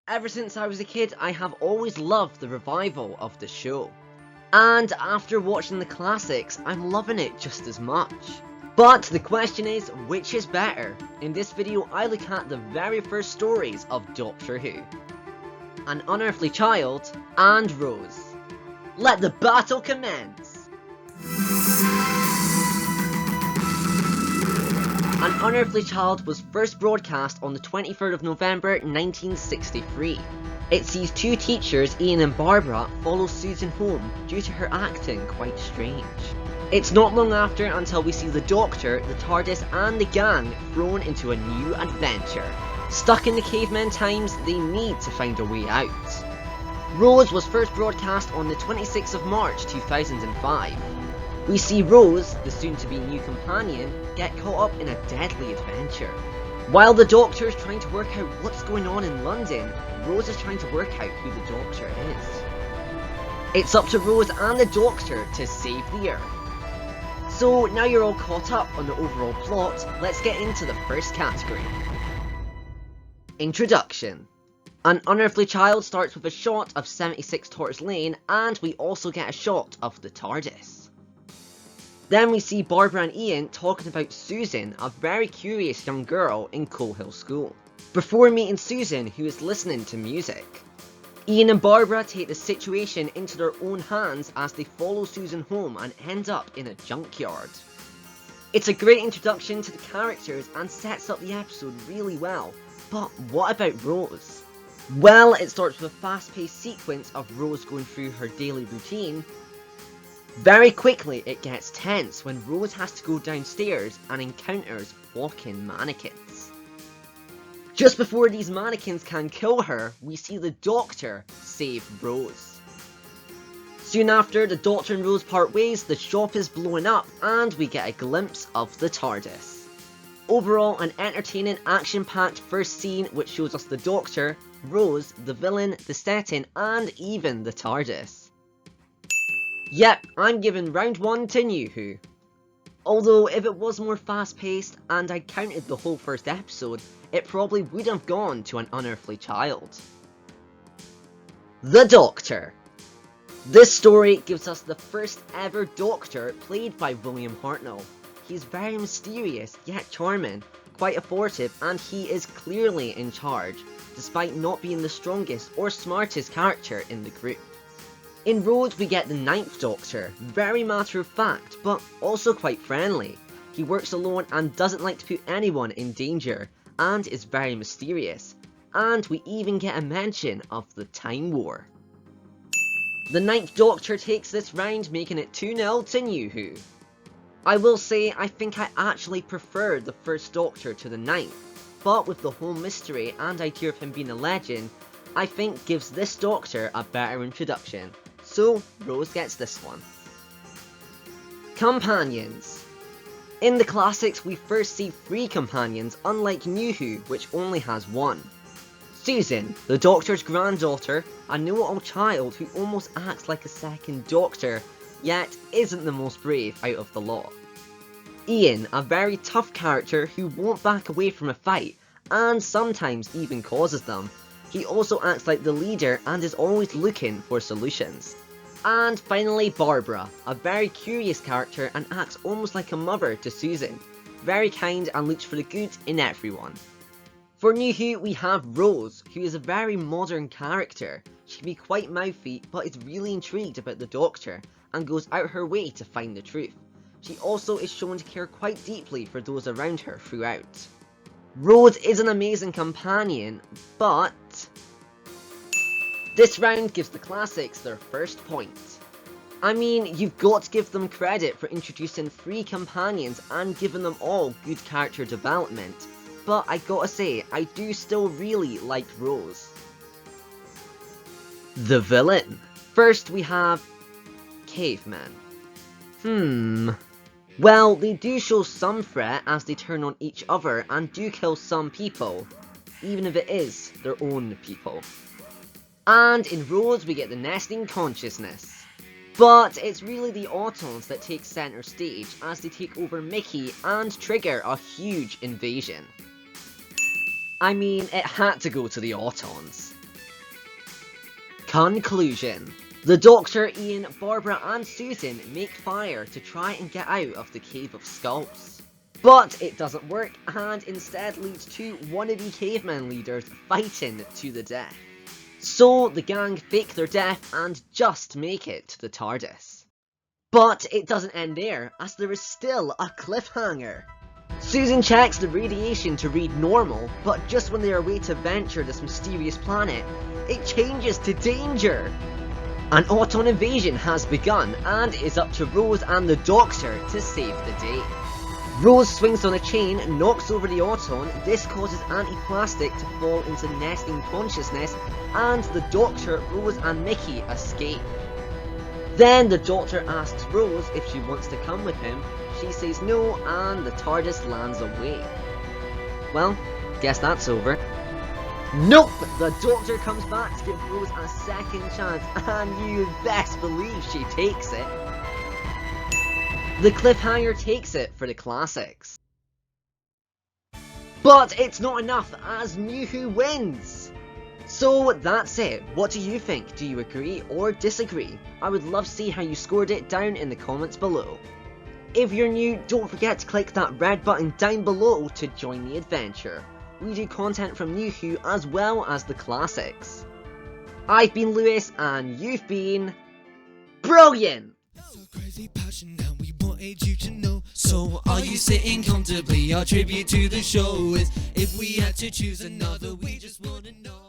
Ever since I was a kid, I have always loved the revival of the show. And after watching the classics, I'm loving it just as much. But the question is, which is better? In this video, I look at the very first stories of Doctor Who. An Unearthly Child and Rose. Let the battle commence! An Unearthly Child was first broadcast on the 23rd of November 1963. It sees two teachers, Ian and Barbara, follow Susan home due to her acting quite strange. It's not long after until we see the Doctor, the TARDIS and the gang thrown into a new adventure. Stuck in the caveman times, they need to find a way out. Rose was first broadcast on the 26th of March 2005. We see Rose, the soon-to-be new companion, get caught up in a deadly adventure. While the Doctor is trying to work out what's going on in London, Rose is trying to work out who the Doctor is. It's up to Rose and the Doctor to save the Earth. So now you're all caught up on the overall plot, let's get into the first category. Introduction. An Unearthly Child starts with a shot of 76 Tortoise Lane, and we also get a shot of the TARDIS. Then we see Barbara and Ian talking about Susan, a very curious young girl in Coal Hill School, before meeting Susan, who is listening to music. Ian and Barbara take the situation into their own hands as they follow Susan home and end up in a junkyard. It's a great introduction to the characters and sets up the episode really well, but what about Rose? Well, it starts with a fast-paced sequence of Rose going through her daily routine. Very quickly it gets tense when Rose has to go downstairs and encounters walking mannequins. Just before these mannequins can kill her, we see the Doctor save Rose. Soon after the Doctor and Rose part ways, the shop is blowing up and we get a glimpse of the TARDIS. Overall, an entertaining, action-packed first scene which shows us the Doctor, Rose, the villain, the setting, and even the TARDIS. Yep, I'm giving round 1 to New Who. Although if it was more fast paced and I counted the whole first episode, it probably would have gone to An Unearthly Child. The Doctor. This story gives us the first ever Doctor played by William Hartnell. He's very mysterious yet charming, quite authoritative, and he is clearly in charge, despite not being the strongest or smartest character in the group. In Rose we get the 9th Doctor, very matter of fact, but also quite friendly. He works alone and doesn't like to put anyone in danger, and is very mysterious. And we even get a mention of the Time War. The 9th Doctor takes this round, making it 2-0 to New Who. I will say I think I actually prefer the first Doctor to the 9th, but with the whole mystery and idea of him being a legend, I think gives this Doctor a better introduction. So, Rose gets this one. Companions. In the classics, we first see 3 companions, unlike New Who, which only has 1. Susan, the Doctor's granddaughter, a know-it-all child who almost acts like a second Doctor, yet isn't the most brave out of the lot. Ian, a very tough character who won't back away from a fight, and sometimes even causes them. He also acts like the leader and is always looking for solutions. And finally Barbara, a very curious character and acts almost like a mother to Susan. Very kind and looks for the good in everyone. For New Who we have Rose, who is a very modern character. She can be quite mouthy but is really intrigued about the Doctor and goes out her way to find the truth. She also is shown to care quite deeply for those around her throughout. Rose is an amazing companion, but this round gives the classics their first point. I mean, you've got to give them credit for introducing 3 companions and giving them all good character development, but I gotta say, I do still really like Rose. The villain. First we have Caveman. Well, they do show some threat as they turn on each other and do kill some people, even if it is their own people. And in Rose we get the nesting consciousness. But it's really the Autons that take centre stage as they take over Mickey and trigger a huge invasion. I mean, it had to go to the Autons. Conclusion. The Doctor, Ian, Barbara and Susan make fire to try and get out of the Cave of Skulls. But it doesn't work and instead leads to wannabe caveman leaders fighting to the death. So the gang fake their death and just make it to the TARDIS. But it doesn't end there, as there is still a cliffhanger. Susan checks the radiation to read normal, but just when they are ready to venture this mysterious planet, it changes to danger. An Auton invasion has begun, and it is up to Rose and the Doctor to save the day. Rose swings on a chain, knocks over the Auton, this causes Anti-Plastic to fall into nesting consciousness, and the Doctor, Rose and Mickey escape. Then the Doctor asks Rose if she wants to come with him, she says no, and the TARDIS lands away. Well, guess that's over. Nope! The Doctor comes back to give Rose a second chance, and you best believe she takes it. The cliffhanger takes it for the classics. But it's not enough, as New Who wins! So that's it. What do you think? Do you agree or disagree? I would love to see how you scored it down in the comments below. If you're new, don't forget to click that red button down below to join the adventure. We do content from New Who as well as the classics. I've been Lewis and you've been brilliant! So crazy passion and we wanted you to know. So are you sitting comfortably? Our tribute to the show is, if we had to choose another, we just wanna know.